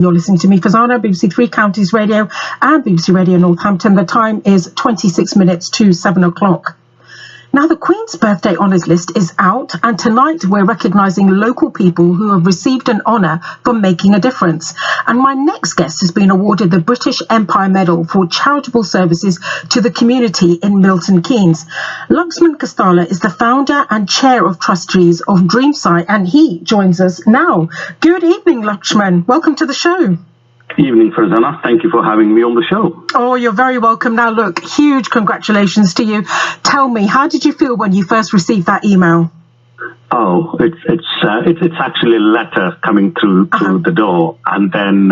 You're listening to me, Frazana, BBC Three Counties Radio and BBC Radio Northampton. The time is 26 minutes to 7 o'clock. Now, the Queen's birthday honours list is out, and tonight we're recognising local people who have received an honour for making a difference. And my next guest has been awarded the British Empire Medal for charitable services to the community in Milton Keynes. Laxman Kastala is the founder and chair of trustees of DREAMSAI, and he joins us now. Good evening, Laxman. Welcome to the show. Evening, Frazana. Thank you for having me on the show. Oh, you're very welcome. Now, look, huge congratulations to you. Tell me, how did you feel when you first received that email? Oh, it's actually a letter coming through the door, and then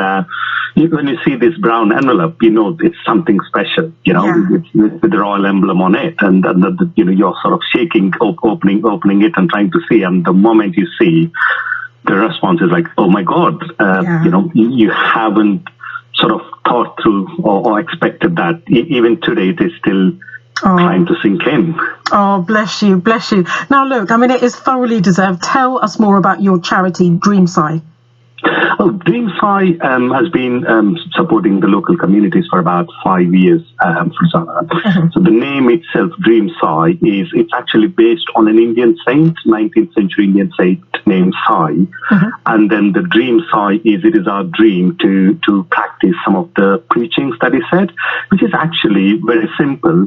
when you see this brown envelope, you know it's something special. You know, with the royal emblem on it, and you're sort of shaking, opening it, and trying to see. And the moment you see, the response is like, oh my God, you haven't sort of thought through or expected that. Even today, it is still trying to sink in. Oh, bless you, bless you. Now, look, I mean, it is thoroughly deserved. Tell us more about your charity, DREAMSAI. Oh, DREAMSAI has been supporting the local communities for about 5 years, Frazana. So the name itself, DREAMSAI, it's actually based on an Indian saint, 19th century Indian saint named Sai. And then the DREAMSAI it is our dream to practice some of the preachings that he said, which is actually very simple.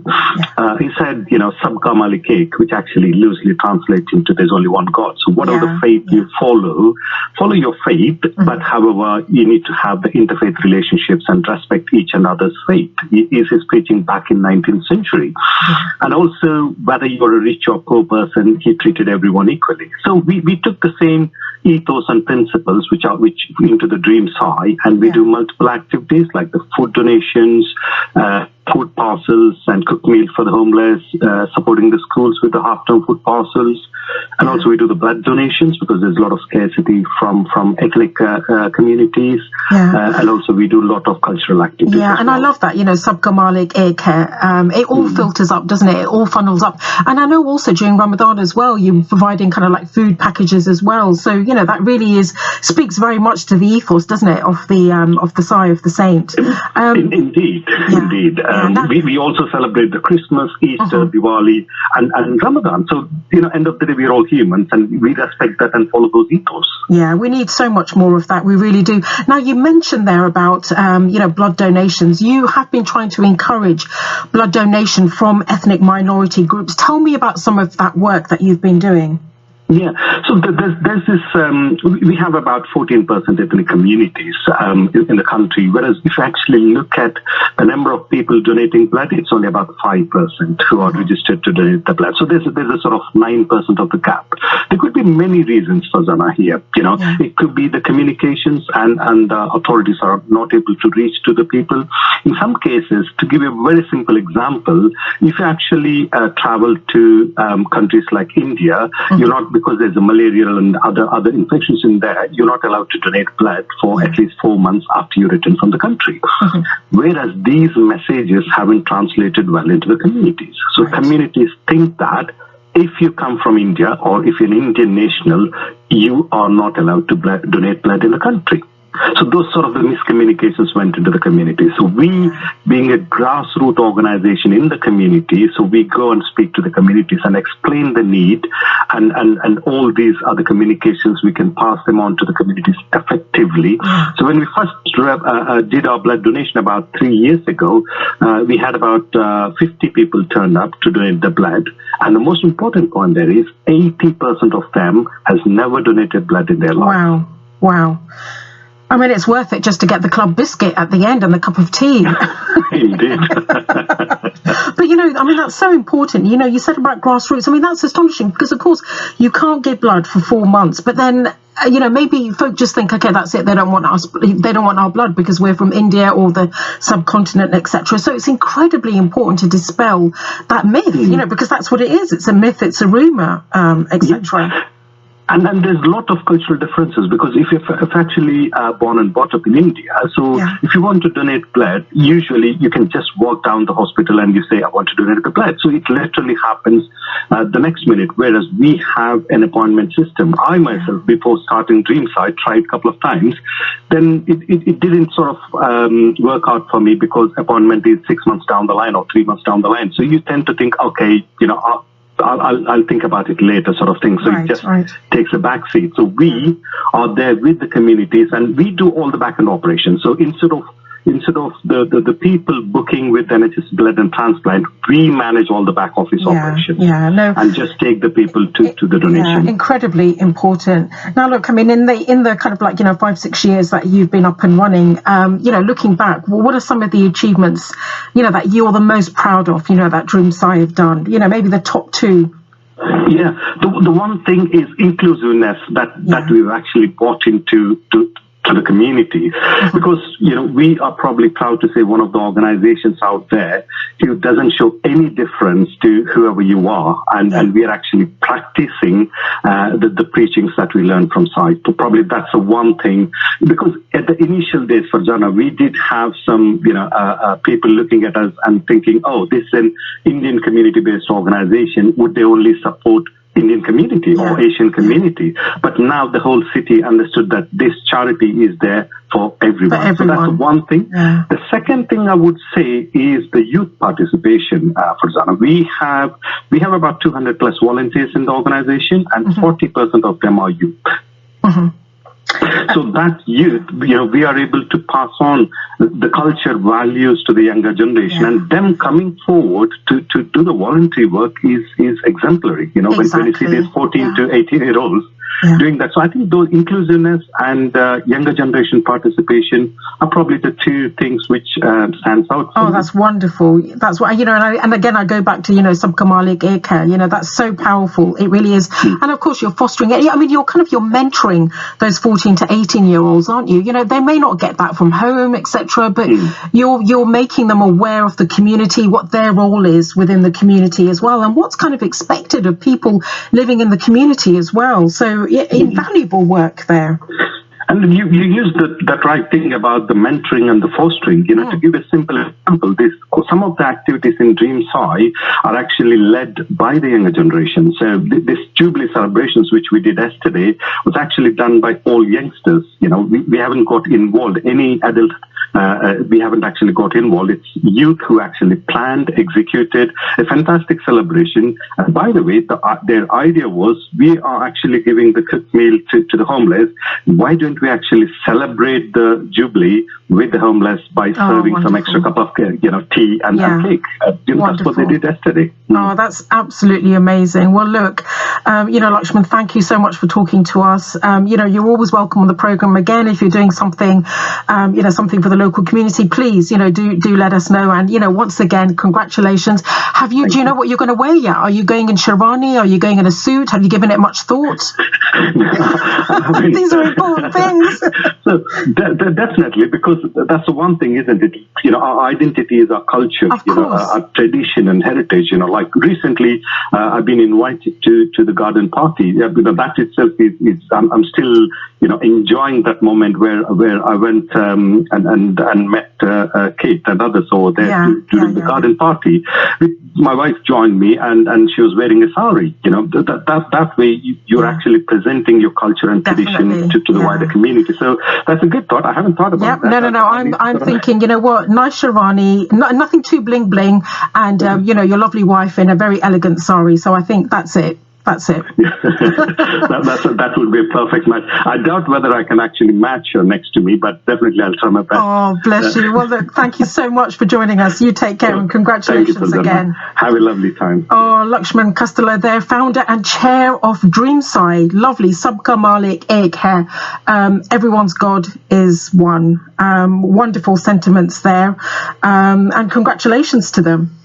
He said, Sabka Malik Ek, which actually loosely translates into there's only one God. So whatever the faith you follow your faith. But however, you need to have the interfaith relationships and respect each another's faith. Is his preaching back in 19th century. And also, whether you're a rich or poor person, he treated everyone equally. So we took the same ethos and principles which into the DREAMSAI, and we do multiple activities like the food donations, food parcels and cooked meals for the homeless, supporting the schools with the half-term food parcels, and also we do the blood donations because there's a lot of scarcity from ethnic communities, and also we do a lot of cultural activities. Yeah, and I love that, Sabka Malik Ek, it all filters up, doesn't it? It all funnels up. And I know also during Ramadan as well, you're providing kind of like food packages as well. So, that really speaks very much to the ethos, doesn't it, of the Sai, of the saint. Indeed. We also celebrate the Christmas, Easter, Diwali, and Ramadan. So, end of the day, we're all humans, and we respect that and follow those ethos. Yeah, we need so much more of that. We really do. Now, you mentioned there about, blood donations. You have been trying to encourage blood donation from ethnic minority groups. Tell me about some of that work that you've been doing. Yeah, so there's this, we have about 14% ethnic communities in the country, whereas if you actually look at the number of people donating blood, it's only about 5% who are registered to donate the blood. So there's a sort of 9% of the gap. There could be many reasons, Frazana, here. It could be the communications and authorities are not able to reach to the people. In some cases, to give you a very simple example, if you actually travel to countries like India, you're not, because there's a malarial and other infections in there, you're not allowed to donate blood for at least 4 months after you return from the country. Whereas these messages haven't translated well into the communities. So communities think that if you come from India or if you're an Indian national, you are not allowed to donate blood in the country. So those sort of the miscommunications went into the community. So we, being a grassroots organization in the community, so we go and speak to the communities and explain the need, and all these other communications, we can pass them on to the communities effectively. So when we first did our blood donation about 3 years ago, we had about 50 people turned up to donate the blood. And the most important point there is 80% of them has never donated blood in their life. Wow. I mean, it's worth it just to get the club biscuit at the end and a cup of tea. Indeed. But, that's so important. You said about grassroots. I mean, that's astonishing because, of course, you can't give blood for 4 months. But then, maybe folk just think, OK, that's it. They don't want us. They don't want our blood because we're from India or the subcontinent, etc. So it's incredibly important to dispel that myth, because that's what it is. It's a myth. It's a rumor, etc. And there's a lot of cultural differences, because if you're actually born and brought up in India, so if you want to donate blood, usually you can just walk down the hospital and you say, I want to donate the blood. So it literally happens the next minute, whereas we have an appointment system. I myself, before starting DREAMSAI, tried a couple of times. Then it didn't sort of work out for me, because appointment is 6 months down the line or 3 months down the line. So you tend to think, okay, I'll think about it later, sort of thing. So it just takes a back seat. So we are there with the communities, and we do all the back end operations. So instead of the people booking with NHS blood and transplant, we manage all the back office operations. And just take the people to the donation. Incredibly important. Now, look, I mean, in the kind of 5-6 years that you've been up and running, looking back, what are some of the achievements, that you're the most proud of, that DREAMSAI have done? Maybe the top two. Yeah, the one thing is inclusiveness that we've actually brought into the community, because we are probably proud to say one of the organizations out there who doesn't show any difference to whoever you are, and we are actually practicing the preachings that we learned from site. So probably that's the one thing, because at the initial days, Frazana, we did have some people looking at us and thinking, oh, this is an Indian community-based organization, would they only support Indian community or Asian community? But now the whole city understood that this charity is there for everyone. So that's one thing. The second thing I would say is the youth participation, Frazana. We have about 200 plus volunteers in the organization, and 40% of them are youth. So that youth, we are able to pass on the culture values to the younger generation, and them coming forward to do the voluntary work is exemplary. When you see these 14 to 18-year-olds doing that. So I think those inclusiveness and younger generation participation are probably the two things which stands out. Oh, that's wonderful. That's what, and again, I go back to, Sabka Malik Ekha, that's so powerful. It really is. And of course, you're fostering it. I mean, you're mentoring those 14 to 18-year-olds, aren't you? They may not get that from home, etc., but you're making them aware of the community, what their role is within the community as well, and what's kind of expected of people living in the community as well. So invaluable work there. And you used that right thing about the mentoring and the fostering. To give a simple example, some of the activities in DREAMSAI are actually led by the younger generation. So this Jubilee celebrations, which we did yesterday, was actually done by all youngsters. We haven't got involved, any adult. We haven't actually got involved. It's youth who actually planned, executed a fantastic celebration. And by the way, their idea was, we are actually giving the cooked meal to the homeless. Why don't we actually celebrate the Jubilee with the homeless by serving some extra cup of tea and cake? That's what they did yesterday. Oh, that's absolutely amazing. Well, look, Laxman, thank you so much for talking to us. You're always welcome on the program again. If you're doing something, something for the local community, please, do let us know. And, once again, congratulations. Do you know what you're going to wear yet? Are you going in Sherwani? Are you going in a suit? Have you given it much thought? These are important things. So definitely, because that's the one thing, isn't it? Our identity is our culture, our tradition and heritage. Like recently, I've been invited to the garden party. That itself is I'm still enjoying that moment where I went and met Kate and others over there during the garden party. My wife joined me, and she was wearing a sari. That way you're actually presenting your culture and tradition to the wider community. So that's a good thought. I haven't thought about that. No. I'm thinking, nice Sherwani, nothing too bling bling, and your lovely wife in a very elegant sari. So I think that's it. That's it. That would be a perfect match. I doubt whether I can actually match her next to me, but definitely I'll try my best. Oh, bless you. Well, look, thank you so much for joining us. You take care, and congratulations again. Have a lovely time. Oh, Laxman Kastala there, founder and chair of DREAMSAI. Lovely. Sabka Malik Ek Hai. Everyone's God is one. Wonderful sentiments there. And congratulations to them.